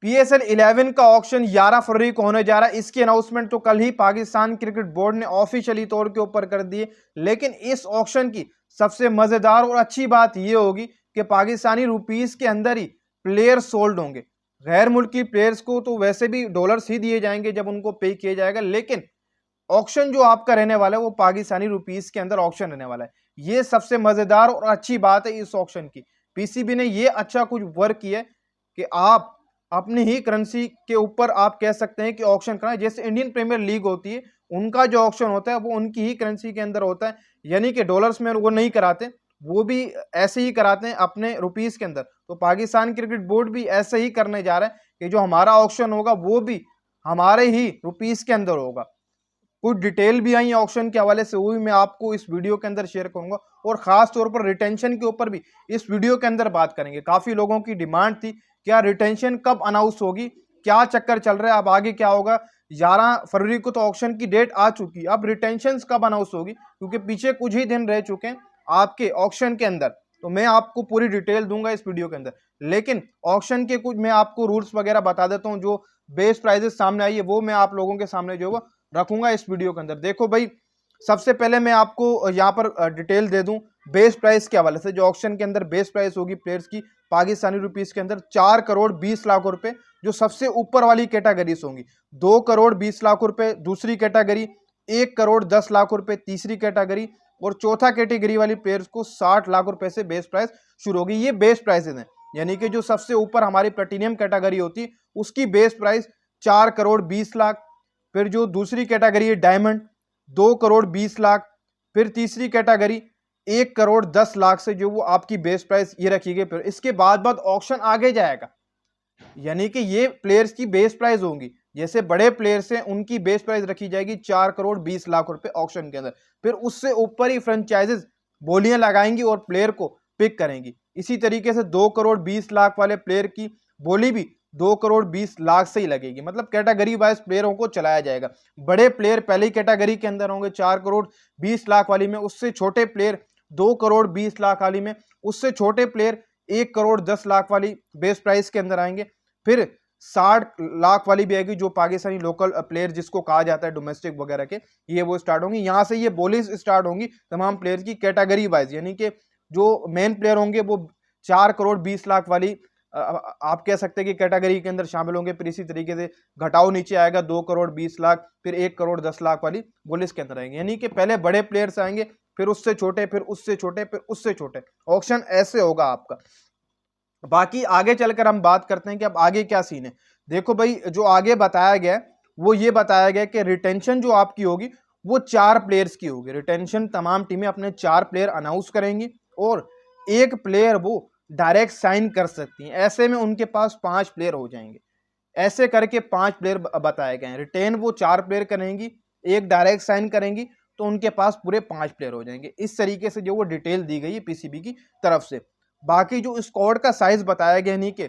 PSL 11 का auction 11 फरवरी को होने जा रहा है। इसकी अनाउंसमेंट तो कल ही पाकिस्तान क्रिकेट बोर्ड ने ऑफिशियली तौर के ऊपर कर दी है। लेकिन इस ऑक्शन की सबसे मजेदार और अच्छी बात यह होगी कि पाकिस्तानी रुपीस के अंदर ही प्लेयर सोल्ड होंगे। गैर मुल्की प्लेयर्स को तो वैसे भी डॉलर्स ही दिए जाएंगे जब उनको पे किया जाएगा, लेकिन ऑक्शन जो आपका रहने वाला है वो पाकिस्तानी रुपीस के अंदर ऑक्शन रहने वाला है। ये सबसे मजेदार और अच्छी बात है इस ऑक्शन की। पीसीबी ने ये अच्छा कुछ वर्क किया है कि आप अपनी ही करेंसी के ऊपर आप कह सकते हैं कि ऑक्शन कराएं। जैसे इंडियन प्रीमियर लीग होती है, उनका जो ऑक्शन होता है वो उनकी ही करेंसी के अंदर होता है, यानी कि डॉलर्स में वो नहीं कराते, वो भी ऐसे ही कराते हैं अपने रुपीस के अंदर। तो पाकिस्तान क्रिकेट बोर्ड भी ऐसे ही करने जा रहा है कि जो हमारा ऑक्शन होगा वो भी हमारे ही रुपीस के अंदर होगा। कुछ डिटेल भी आई ऑक्शन के हवाले से, वो भी मैं आपको इस वीडियो के अंदर शेयर करूंगा, और खास तौर पर रिटेंशन के ऊपर भी इस वीडियो के अंदर बात करेंगे। काफी लोगों की डिमांड थी क्या रिटेंशन कब अनाउंस होगी, क्या चक्कर चल रहा है, अब आगे क्या होगा। 11 फरवरी को तो ऑक्शन की डेट आ चुकी है, अब रिटेंशन कब अनाउंस होगी, क्योंकि पीछे कुछ ही दिन रह चुके हैं आपके ऑक्शन के अंदर। तो मैं आपको पूरी डिटेल दूंगा इस वीडियो के अंदर, लेकिन ऑक्शन के कुछ मैं आपको रूल्स वगैरह बता देता हूं। जो बेस प्राइजेस सामने आई है वो मैं आप लोगों के सामने जो है रखूंगा इस वीडियो के अंदर। देखो भाई, सबसे पहले मैं आपको यहाँ पर डिटेल दे दूं बेस प्राइस के हवाले से। जो ऑक्शन के अंदर बेस प्राइस होगी प्लेयर्स की पाकिस्तानी रुपीस के अंदर 4 करोड़ 20 लाख रुपए जो सबसे ऊपर वाली कैटेगरीज होंगी, 2 करोड़ 20 लाख रुपए दूसरी कैटेगरी, 1 करोड़ 10 लाख रुपए तीसरी कैटेगरी, और चौथा कैटेगरी वाली प्लेयर्स को 60 लाख रुपए से बेस प्राइस शुरू होगी। ये बेस प्राइसेज हैं, यानी कि जो सबसे ऊपर हमारी प्लेटिनियम कैटेगरी होती है उसकी बेस प्राइस 4 करोड़ 20 लाख। फिर जो दूसरी कैटेगरी है डायमंड 2 करोड़ 20 लाख। फिर तीसरी कैटेगरी 1 करोड़ 10 लाख से जो वो आपकी बेस प्राइस ये रखी गई। फिर इसके बाद ऑक्शन आगे जाएगा, यानी कि ये प्लेयर्स की बेस प्राइस होंगी। जैसे बड़े प्लेयर्स हैं उनकी बेस प्राइस रखी जाएगी 4 करोड़ 20 लाख रुपए ऑक्शन के अंदर। फिर उससे ऊपर ही फ्रेंचाइजेस बोलियां लगाएंगी और प्लेयर को पिक करेंगी। इसी तरीके से 2 करोड़ 20 लाख वाले प्लेयर की बोली भी 2 करोड़ 20 लाख से ही लगेगी, मतलब कैटेगरी वाइज प्लेयरों को चलाया जाएगा। बड़े प्लेयर पहली कैटेगरी के अंदर होंगे 4 करोड़ 20 लाख वाली में, उससे छोटे प्लेयर 2 करोड़ 20 लाख वाली में, उससे छोटे प्लेयर 1 करोड़ 10 लाख वाली बेस प्राइस के अंदर आएंगे। फिर 60 लाख वाली भी आएगी जो पाकिस्तानी लोकल प्लेयर जिसको कहा जाता है डोमेस्टिक वगैरह के, ये वो स्टार्ट होंगी। यहाँ से ये बोलीज स्टार्ट होंगी तमाम प्लेयर की कैटेगरी वाइज, यानी कि जो मेन प्लेयर होंगे वो 4 करोड़ 20 लाख वाली आप कह सकते हैं कि कैटेगरी के अंदर शामिल होंगे। फिर इसी तरीके से घटाओ नीचे आएगा 2 करोड़ 20 लाख, फिर 1 करोड़ 10 लाख वाली बोलीज के अंदर आएंगे, यानी कि पहले बड़े प्लेयर्स आएंगे, फिर उससे छोटे, फिर उससे छोटे, फिर उससे छोटे। ऑक्शन ऐसे होगा आपका। बाकी आगे चलकर हम बात करते हैं कि अब आगे क्या सीन है। देखो भाई, जो आगे बताया गया है वो ये बताया गया कि रिटेंशन जो आपकी होगी वो 4 प्लेयर्स की होगी। रिटेंशन तमाम टीमें अपने 4 प्लेयर अनाउंस करेंगी और एक प्लेयर वो डायरेक्ट साइन कर सकती हैं। ऐसे में उनके पास 5 प्लेयर हो जाएंगे। ऐसे करके 5 प्लेयर बताए गए हैं। रिटेन वो 4 प्लेयर करेंगी, एक डायरेक्ट साइन करेंगी, तो उनके पास पूरे 5 प्लेयर हो जाएंगे। इस तरीके से जो वो डिटेल दी गई है पीसीबी की तरफ से। बाकी जो स्क्वाड का साइज बताया गया, नहीं कि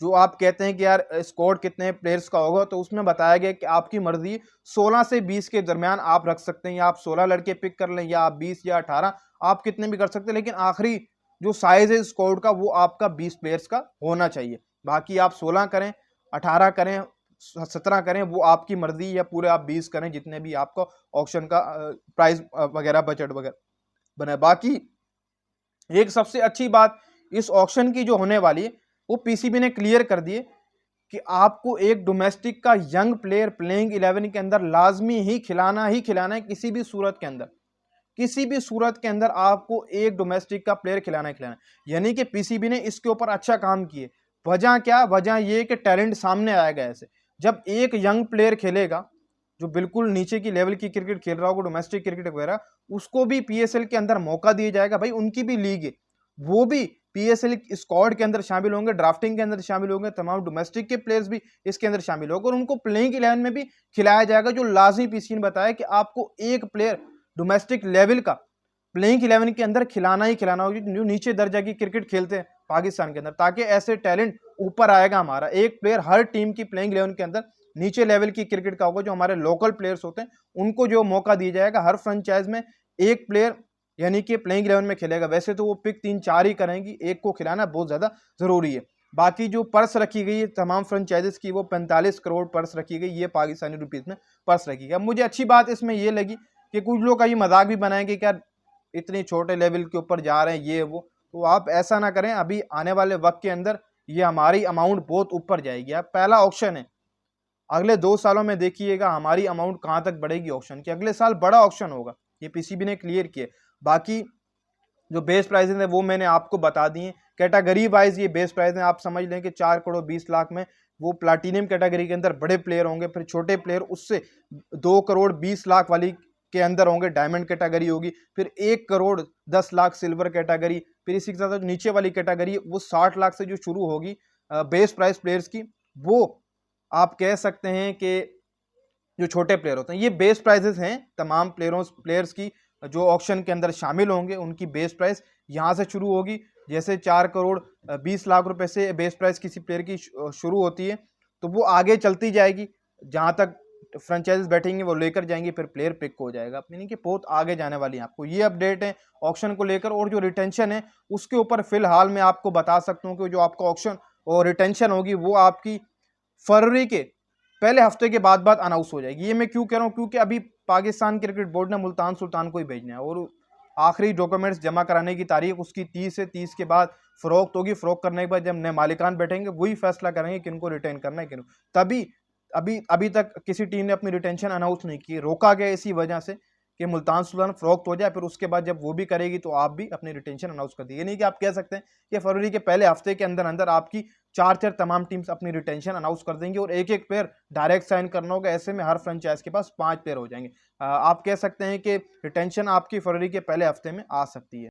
जो आप कहते हैं कि यार स्क्वाड कितने प्लेयर्स का होगा, तो उसमें बताया गया कि आपकी मर्जी 16 से 20 के दरमियान आप रख सकते हैं, या आप 16 लड़के पिक कर लें, या आप 20 या 18, आप कितने भी कर सकते हैं, लेकिन आखिरी जो साइज है स्क्वाड का वो आपका 20 प्लेयर्स का होना चाहिए। बाकी आप 16 करें, 18 करें, 17 करें, वो आपकी मर्जी, या पूरे आप 20 करें, जितने भी आपका ऑक्शन का प्राइस वगैरह बजट वगैरह बने। बाकी एक सबसे अच्छी बात इस ऑक्शन की जो होने वाली है वो पीसीबी ने क्लियर कर दी है कि आपको एक डोमेस्टिक का यंग प्लेयर प्लेइंग 11 के अंदर लाजमी ही खिलाना है। किसी भी सूरत के अंदर, किसी भी सूरत के अंदर आपको एक डोमेस्टिक का प्लेयर खिलाना है। यानी कि पीसीबी ने इसके ऊपर अच्छा काम किए। वजह क्या, वजह ये कि टैलेंट सामने आएगा। ऐसे जब एक यंग प्लेयर खेलेगा जो बिल्कुल नीचे की लेवल की क्रिकेट खेल रहा होगा, डोमेस्टिक क्रिकेट वगैरह, उसको भी पीएसएल के अंदर मौका दिया जाएगा। भाई उनकी भी लीग है, वो भी पीएसएल स्क्वाड के अंदर शामिल होंगे, ड्राफ्टिंग के अंदर शामिल होंगे, तमाम डोमेस्टिक के प्लेयर्स भी इसके अंदर शामिल होंगे, और उनको प्लेइंग 11 में भी खिलाया जाएगा। जो लाजमी पीसीबी ने बताया कि आपको एक प्लेयर डोमेस्टिक लेवल का प्लेइंग 11 के अंदर खिलाना ही खिलाना होगी, जो नीचे दर्जा की क्रिकेट खेलते हैं पाकिस्तान के अंदर, ताकि ऐसे टैलेंट ऊपर आएगा। हमारा एक प्लेयर हर टीम की प्लेइंग 11 के अंदर नीचे लेवल की क्रिकेट का होगा। जो हमारे लोकल प्लेयर्स होते हैं उनको जो मौका दिया जाएगा। हर फ्रेंचाइज में एक प्लेयर यानी कि प्लेइंग 11 में खेलेगा। वैसे तो वो पिक 3-4 ही करेंगी, एक को खिलाना बहुत ज्यादा जरूरी है। बाकी जो पर्स रखी गई है तमाम फ्रेंचाइजीज की वो 45 करोड़ पर्स रखी गई, ये पाकिस्तानी रुपीस में पर्स रखी गई। अब मुझे अच्छी बात इसमें ये लगी कि कुछ लोग कहीं मजाक भी बनाएंगे कि यार इतनी छोटे लेवल के ऊपर जा रहे हैं ये वो, तो आप ऐसा ना करें। अभी आने वाले वक्त के अंदर ये हमारी अमाउंट बहुत ऊपर जाएगी। अब पहला ऑक्शन है, अगले 2 सालों में देखिएगा हमारी अमाउंट कहाँ तक बढ़ेगी ऑक्शन की। अगले साल बड़ा ऑक्शन होगा, ये पीसीबी ने क्लियर किया। बाकी जो बेस प्राइजेस है वो मैंने आपको बता दिए। कैटेगरी वाइज ये बेस प्राइस है, आप समझ लें कि 4 करोड़ 20 लाख में वो प्लाटीनियम कैटेगरी के अंदर बड़े प्लेयर होंगे, फिर छोटे प्लेयर उससे 2 करोड़ 20 लाख वाली के अंदर होंगे, डायमंड कैटेगरी होगी, फिर 1 करोड़ 10 लाख सिल्वर कैटेगरी, फिर इसी के साथ नीचे वाली कैटेगरी वो 60 लाख से जो शुरू होगी बेस प्राइस प्लेयर्स की, वो आप कह सकते हैं कि जो छोटे प्लेयर होते हैं। ये बेस प्राइजेस हैं तमाम प्लेयर्स की जो ऑक्शन के अंदर शामिल होंगे, उनकी बेस प्राइस यहाँ से शुरू होगी। जैसे 4 करोड़ 20 लाख रुपए से बेस प्राइस किसी प्लेयर की शुरू होती है, तो वो आगे चलती जाएगी, जहाँ तक फ्रेंचाइजीज बैठेंगे वो लेकर जाएंगे, फिर प्लेयर पिक हो जाएगा, यानी कि बहुत आगे जाने वाली है। आपको ये अपडेट है ऑक्शन को लेकर। और जो रिटेंशन है उसके ऊपर फिलहाल मैं आपको बता सकता हूँ कि जो आपका ऑक्शन और रिटेंशन होगी वो आपकी फरवरी के पहले हफ्ते के बाद अनाउंस हो जाएगी। ये मैं क्यों कह रहा हूँ, क्योंकि अभी पाकिस्तान क्रिकेट बोर्ड ने मुल्तान सुल्तान को ही भेजना है और आखिरी डॉक्यूमेंट्स जमा कराने की तारीख उसकी 30 है। 30 के बाद फरोख्त होगी, फरोख्त करने के बाद जब नए मालिकान बैठेंगे वही फैसला करेंगे किनको रिटेन करना है किनको। तभी अभी तक किसी टीम ने अपनी रिटेंशन अनाउंस नहीं की, रोका गया इसी वजह से कि मुल्तान सुल्तान फरोख्त हो जाए, फिर उसके बाद जब वो भी करेगी तो आप भी अपनी रिटेंशन अनाउंस कर दीजिए। नहीं कि आप कह सकते हैं कि फरवरी के पहले हफ्ते के अंदर अंदर आपकी 4 तमाम टीम्स अपनी रिटेंशन अनाउंस कर देंगी और एक प्लेयर डायरेक्ट साइन करना होगा। ऐसे में हर फ्रेंचाइज के पास 5 प्लेयर हो जाएंगे। आप कह सकते हैं कि रिटेंशन आपकी फरवरी के पहले हफ्ते में आ सकती है।